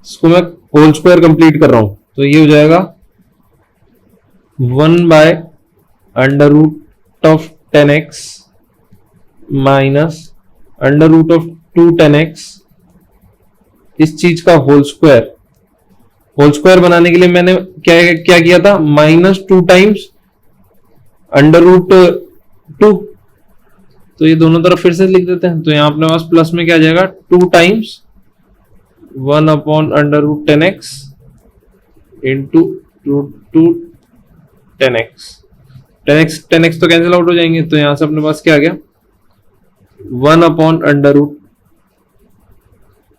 इसको मैं होल स्क्वायर कंप्लीट कर रहा हूं, तो ये हो जाएगा 1 by under root of tan x minus under root of 2 tan x, इस चीज का होल स्क्वायर, होल स्क्वायर बनाने के लिए मैंने क्या क्या किया था -2 टाइम्स अंडर रूट 2, तो ये दोनों तरफ फिर से लिख देते हैं, तो यहां अपने पास प्लस में क्या आ जाएगा 2 times 1 upon under root 10x into root 2 10x, 10x तो कैंसिल आउट हो जाएंगे, तो यहां से अपने पास क्या आ गया 1 upon under root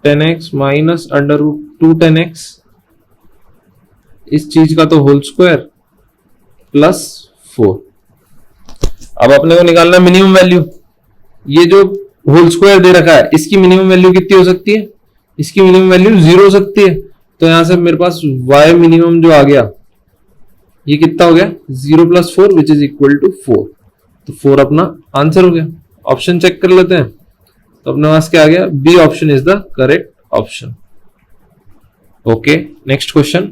10x minus under root 2 10x, इस चीज का तो होल स्क्वायर प्लस 4। अब अपने को निकालना मिनिमम वैल्यू, ये जो होल स्क्वायर दे रखा है इसकी मिनिमम वैल्यू कितनी हो सकती है, इसकी मिनिमम वैल्यू 0 हो सकती है, तो यहां से मेरे पास y मिनिमम जो आ गया ये कितना हो गया 0 plus 4 which is equal to 4, तो 4 अपना आंसर हो गया। ऑप्शन चेक कर लेते हैं, तो अपने पास क्या आ गया B option is the correct option. Okay, next question,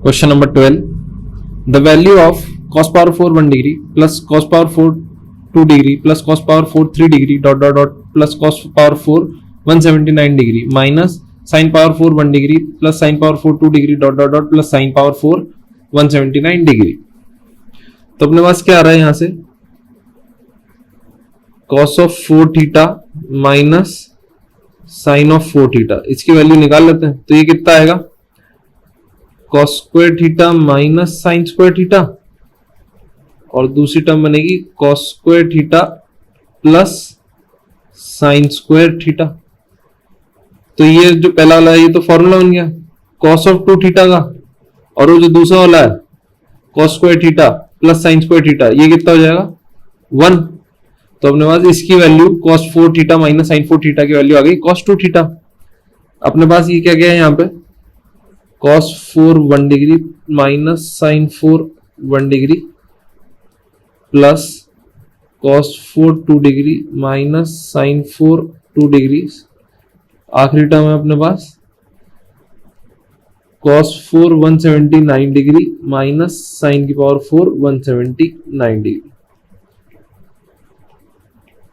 question number 12, the value of cos power 4 1 degree plus cos power 4 2 degree plus cos power 4 3 degree dot dot dot plus cos power 4 179 degree minus sin power 4 1 degree plus sin power 4 2 degree dot dot dot plus sin power 4 179 degree, तो अपने पास क्या आ रहा है यहां से cos of 4 theta minus sin of 4 theta, इसकी value निकाल लेते हैं, तो ये कितना आएगा cos square theta minus sign square theta, और दूसरी टर्म बनेगी cos square theta plus sine square theta, तो ये जो पहला वाला है ये तो फॉर्मूला बन गया cos ऑफ 2 थीटा का, और वो जो दूसरा वाला है cos square theta plus sine square theta, ये कितना हो जाएगा 1, तो अपने पास इसकी value cos 4 theta minus sine 4 theta की वैल्यू आ गई cos 2 थीटा। अपने पास ये क्या गया है यहाँ पे cos 4 1 degree minus sine 4 1 degree plus cos 4 2 degree minus sine 4 2 degree, आखिरी टर्म है अपने पास cos 4 179 डिग्री माइनस साइन की पावर 4 179 डिग्री,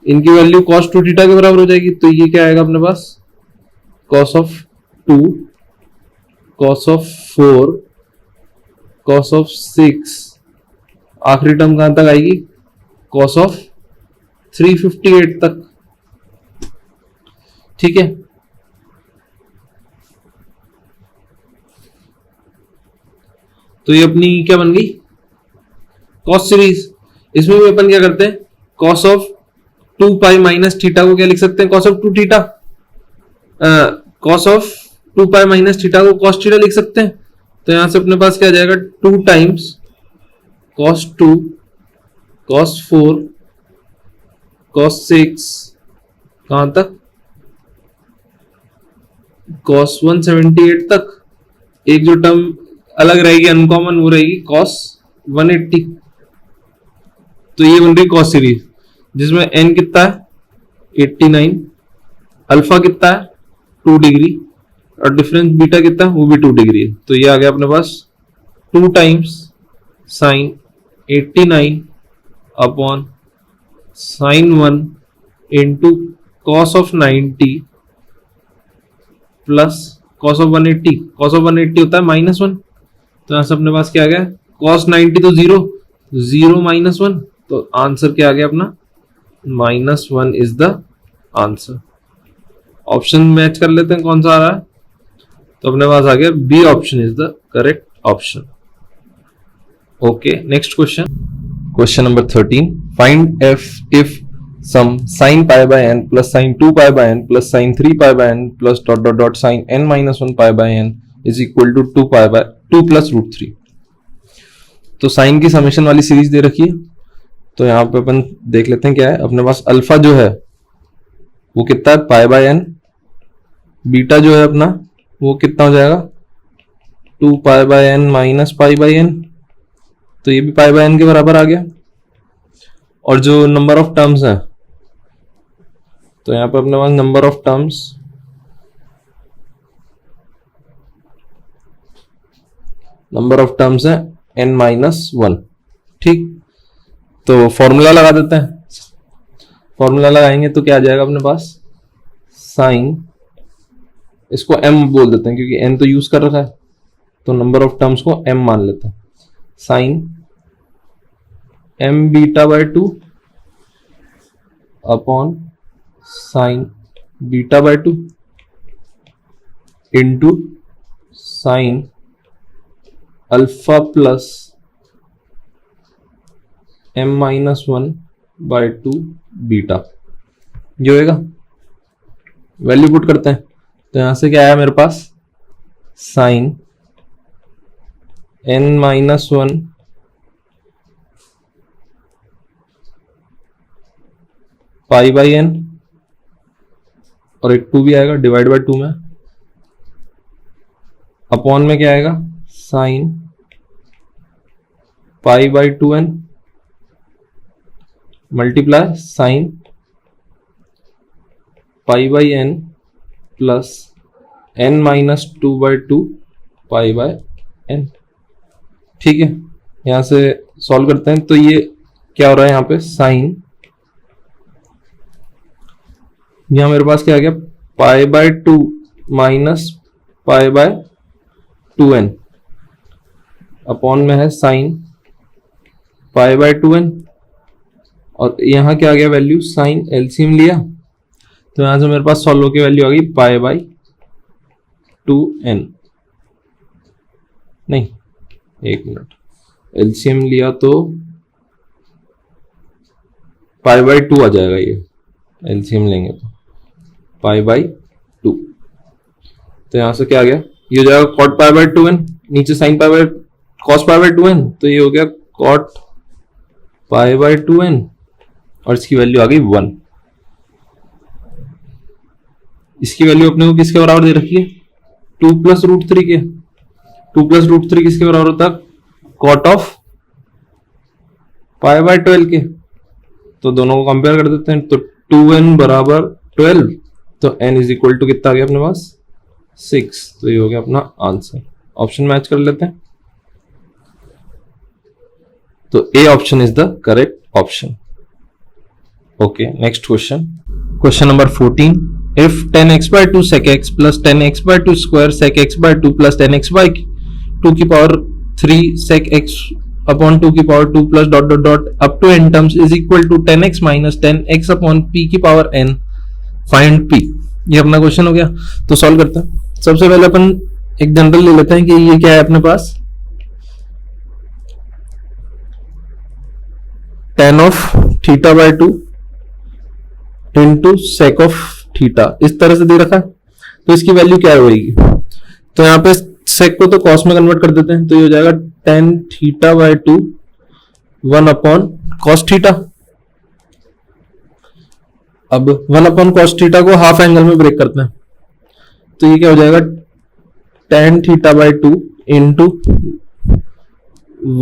इनकी वैल्यू cos 2 थीटा के बराबर हो जाएगी, तो ये क्या आएगा अपने पास cos of 2 cos of 4 cos of 6, आखिरी टर्म कहां तक आएगी cos ऑफ 358 तक, ठीक है। तो ये अपनी क्या बन गई cos सीरीज, इसमें भी अपन क्या करते हैं cos of 2 pi minus theta को क्या लिख सकते हैं cos of 2 theta, cos of 2 pi minus theta को cos थीटा लिख सकते हैं, तो यहां से अपने पास क्या आ जाएगा 2 टाइम्स cos 2 cos 4 cos 6 कहां तक cos 178 तक, एक जो टर्म अलग रहेगी अनकॉमन वो रहेगी cos 180, तो ये बन रही cos सीरीज जिसमें n कितना है 89, अल्फा कितना है 2 डिग्री और डिफरेंस बीटा कितना है वो भी 2 डिग्री है, तो ये आ गया अपने पास 2 times sign 89 upon sine 1 into cos of 90 plus cos of 180, cos of 180 होता है -1, तो यहां से अपने पास क्या आ गया कॉस 90 तो 0 0 -1, तो आंसर क्या आ गया अपना -1 is the answer. Option match कर लेते हैं कौन सा आ रहा है, तो अपने पास आ गया B option is the correct option. Okay, next question, question number 13, find F if sum sine pi by N plus sine 2 pi by N plus sine 3 pi by N plus dot dot dot sine N minus 1 pi by N is equal to 2 pi by 2 plus root 3। तो sign की summation वाली series दे रखी है, तो यहाँ पे अपन देख लेते हैं क्या है। अपने पास अल्फा जो है वो कितना है, पाई बाय एन। बीटा जो है अपना वो कितना हो जाएगा, 2 pi by N minus pi by N, तो ये भी पाई बाय एन के बराबर आ गया। और जो नंबर ऑफ टर्म्स है, तो यहाँ पे अपने पास नंबर ऑफ टर्म्स है n माइनस 1। ठीक, तो फॉर्मूला लगा देते हैं। फॉर्मूला लगाएंगे तो क्या आ जाएगा अपने पास, साइन, इसको m बोल देते हैं क्योंकि n तो यूज कर रखा है, तो नंबर ऑफ टर्म्स को m मान लेते हैं। Sine m beta by 2 upon sine beta by 2 into sine alpha plus m minus 1 by 2 beta, ये होएगा। वैल्यू पुट करते हैं, तो यहां से क्या आया मेरे पास, sine n minus 1 pi by n, और एक 2 भी आएगा डिवाइड बाय 2 में, अपॉन में क्या आएगा, sine pi by 2n multiply sine pi by n plus n minus 2 by 2 pi bye n। ठीक है, यहां से सॉल्व करते हैं, तो ये क्या हो रहा है यहाँ पे, साइन, यहां मेरे पास क्या आ गया, पाई by 2 minus pi bye 2n, upon में है साइन पाई बाय 2n, और यहां क्या आ गया वैल्यू, साइन एलसीएम लिया, तो यहां से मेरे पास सॉल्व होकर वैल्यू आ गई पाई बाय 2n, नहीं एक मिनट, एलसीएम लिया तो पाई बाय 2 आ जाएगा, ये एलसीएम लेंगे तो पाई बाय 2, तो यहां से क्या आ गया, ये हो जाएगा कॉट पाई बाय 2n, नीचे sign pi by cos pi by 2n, तो ये हो गया कॉट पाई बाय 2n, और इसकी वैल्यू आ गई 1। इसकी वैल्यू अपने को किसके बराबर दे रखी है, 2 प्लस रूट 3 के। 2 प्लस रूट 3 किसके बराबर होता है, कॉट ऑफ पाई बाय 12 के। तो दोनों को कंपेयर कर देते हैं, तो 2n बराबर 12, तो n इज इक्वल टू कितना आ गया अपने पास, 6। तो ये हो गया अपना आंसर। ऑप्शन मैच कर लेते हैं, तो ए option is the correct option. Okay, next question, question number 14। If 10x by 2 sec x plus 10x by 2 square sec x by 2 plus 10x by 2 की पावर 3 sec x upon 2 की power 2 plus dot dot dot up to n terms is equal to 10x minus 10x upon p की power n, find p। ये अपना question हो गया, तो solve करते हैं। सबसे पहले अपन एक जनरल ले लेते हैं कि ये क्या है अपने पास, tan of theta by 2 into sec of theta, इस तरह से दे रखा है, तो इसकी वैल्यू क्या होगी, तो यहाँ पे सेक को तो कॉस में कन्वर्ट कर देते हैं, तो ये हो जाएगा tan theta by 2 1 upon cos theta. अब 1 अपॉन कॉस थीटा को हाफ एंगल में ब्रेक करते हैं, तो ये क्या हो जाएगा, tan theta by 2 into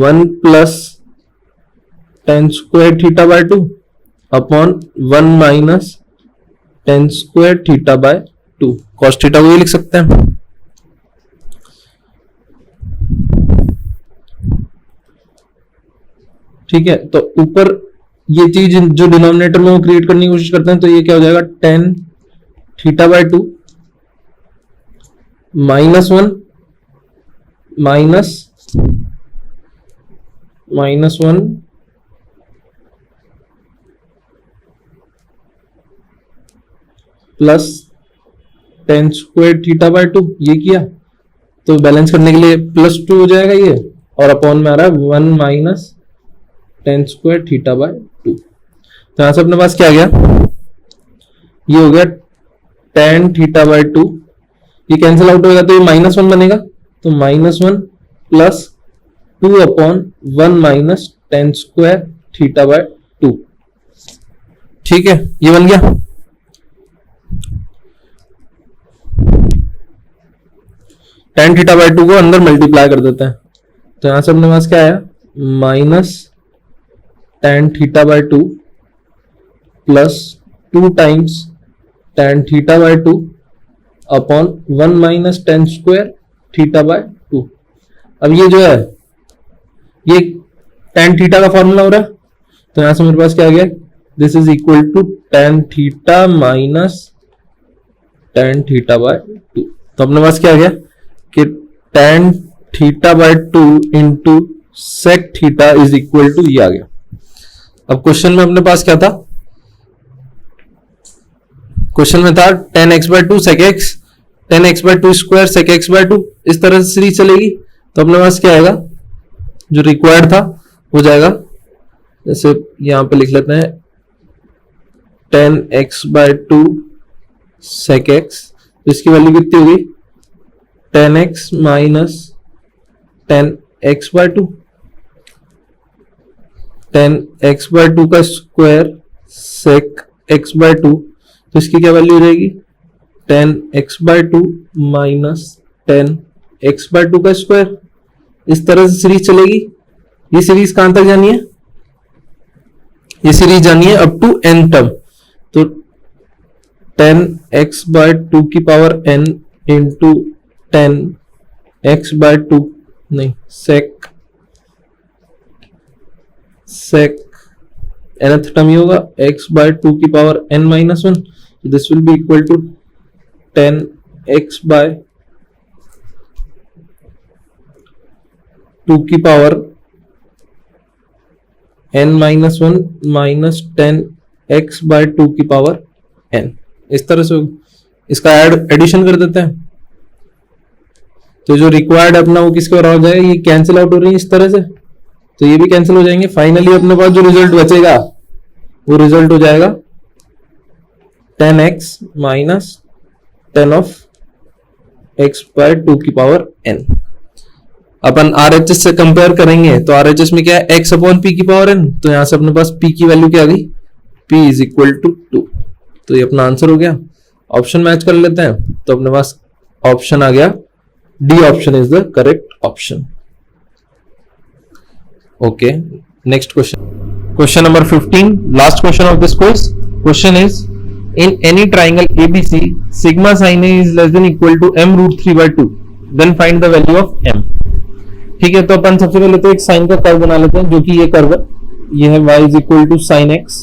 1 plus tan square theta by 2 upon 1 minus tan square theta by 2। Cos theta को ये लिख सकते हैं, ठीक है। तो ऊपर ये चीज जो डिनोमिनेटर में वो क्रिएट करने की कोशिश करते हैं, तो ये क्या हो जाएगा, tan theta by 2 minus 1 minus 1 plus tan square theta by 2, ये किया तो बैलेंस करने के लिए प्लस 2 हो जाएगा ये, और अपॉन में आ रहा है 1 minus tan square theta by 2। तो यहां से अपने पास क्या आ गया, ये हो गया tan थीटा बाय 2, ये कैंसिल आउट होगा तो ये -1 बनेगा, तो -1 plus 2/1 minus tan square theta by 2। ठीक है, ये बन गया। tan थीटा बाय 2 को अंदर मल्टीप्लाई कर देते हैं, तो यहां से अपने पास क्या आया, minus tan theta by 2 plus 2 times tan theta by 2 upon 1 minus tan square theta by 2। अब ये जो है ये tan थीटा का फॉर्मूला हो रहा है, तो यहां से मेरे पास क्या आ गया, this is equal to tan theta minus tan theta by 2। तो अपने पास क्या आ गया कि tan theta by 2 into sec theta is equal to ये आ गया। अब क्वेश्चन में अपने पास क्या था, क्वेश्चन में था tan x bye 2 sec x, tan x bye 2 square sec x bye 2, इस तरह से सीरीज चलेगी। तो अपने पास क्या आएगा, जो रिक्वायर्ड था हो जाएगा, जैसे यहां पे लिख लेते हैं tan x bye 2 sec x, तो इसकी वैल्यू कितनी होगी, tan x minus tan x bye 2, tan x bye 2 का स्क्वायर sec x बाय 2, तो इसकी क्या वैल्यू हो जाएगी, tan x bye 2 minus tan x bye 2 का स्क्वायर। इस तरह से सीरीज चलेगी। ये सीरीज कहां तक जानी है, ये सीरीज जानी है अप टू n टर्म, तो tan x बाय 2 की power n into tan x bye 2 नहीं sec nth टर्म ही होगा x बाय 2 की power n minus 1, this will be equal to tan x bye 2 की power n minus 1 minus tan x bye 2 की power n। इस तरह से इसका addition कर देते हैं, तो जो रिक्वायर्ड अपना वो किसके बराबर हो जाएगा, ये कैंसिल आउट हो रही है इस तरह से, तो ये भी कैंसिल हो जाएंगे। फाइनली अपने पास जो रिजल्ट बचेगा वो रिजल्ट हो जाएगा tan x minus tan of x bye 2 की पावर n। अपन RHS से कंपेयर करेंगे तो RHS में क्या है, x अपॉन p की पावर n, तो यहां से अपने पास p की वैल्यू क्या आ गई, p इज इक्वल टू 2, तो ये अपना आंसर हो गया। ऑप्शन मैच कर लेते हैं, तो अपने पास ऑप्शन आ गया D option is the correct option. Okay, next question, question number 15, last question of this course. Question is in any triangle ABC sigma sine A is less than equal to m root 3 by 2, then find the value of m। ठीक है, तो अपन सबसे पहले तो एक sign का curve बना लेते हैं, जो कि ये कर्व है, ये है y is equal to sine x।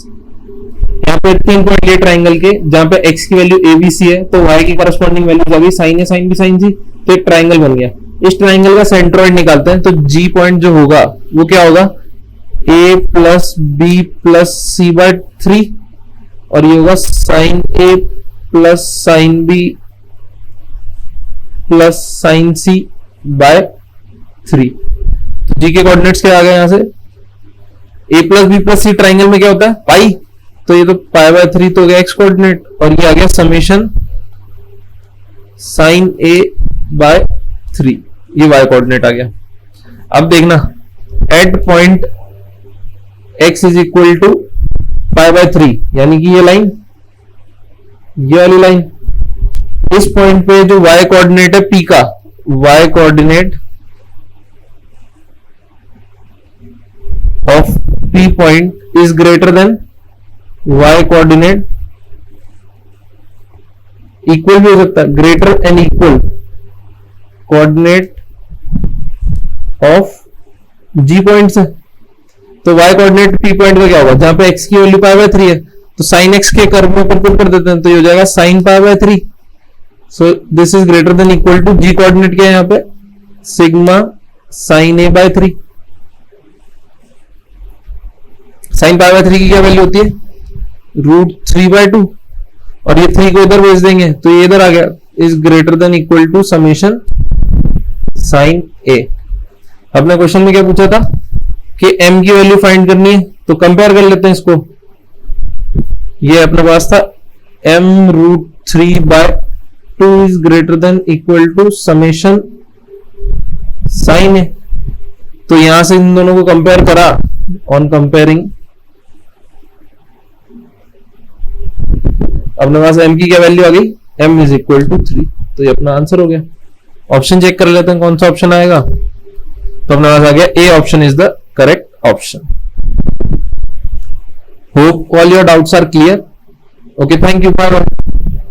यहाँ पे 3 पॉइंट ये ट्राइंगल के, जहां पे x की वैल्यू ABC है तो y की करस्पॉन्डिंग वैल्यू आ गई sine A sine B sine C, तो एक ट्राइंगल बन गया। इस ट्राइंगल का सेंट्रॉइड निकालते हैं, तो G पॉइंट जो होगा वो क्या होगा, A plus B plus C by 3, और ये होगा sine A plus sine B plus sine C by 3। तो G के कोऑर्डिनेट्स क्या आ गए, यहां से A plus B plus C triangle में क्या होता है पाई, तो ये तो पाई बाय 3 तो हो गया x कोऑर्डिनेट, और ये आ गया समेशन साइन A बाय 3, ये y कोऑर्डिनेट आ गया। अब देखना at point x is equal to pi by 3, यानी कि ये लाइन, ये वाली लाइन, इस पॉइंट पे जो y कोऑर्डिनेट है p का, y coordinate of p point is greater then y coordinate, equal भी हो सकता है, greater and equal coordinate of g point है। तो y कोऑर्डिनेट p पॉइंट का क्या होगा, जहां पे x की वैल्यू पाई बाय 3 है, तो साइन x के कर्व में पुट कर देते हैं, तो ये हो जाएगा sine pi by 3। So this is greater than equal to g coordinate क्या है यहाँ पे, sigma sine A by 3। Sine pi by 3 की क्या वैल्यू होती है, रूट 3 बाय 2, और ये 3 को इधर भेज देंगे तो ये इधर आ गया, is greater than equal to summation sine A। अपने क्वेश्चन में क्या पूछा था कि m की वैल्यू फाइंड करनी है, तो कंपेयर कर लेते हैं इसको। ये अपने पास था m√3/2 is greater than equal to summation sine A. तो यहां से इन दोनों को कंपेयर करा, ऑन कंपेयरिंग अपने पास m की क्या वैल्यू आ गई, m इज इक्वल टू 3। तो ये अपना आंसर हो गया। ऑप्शन चेक कर लेते हैं कौन सा ऑप्शन आएगा। तो अपने पास आ गया A option is the correct option. Hope all your doubts are clear. Okay, thank you, bye bye.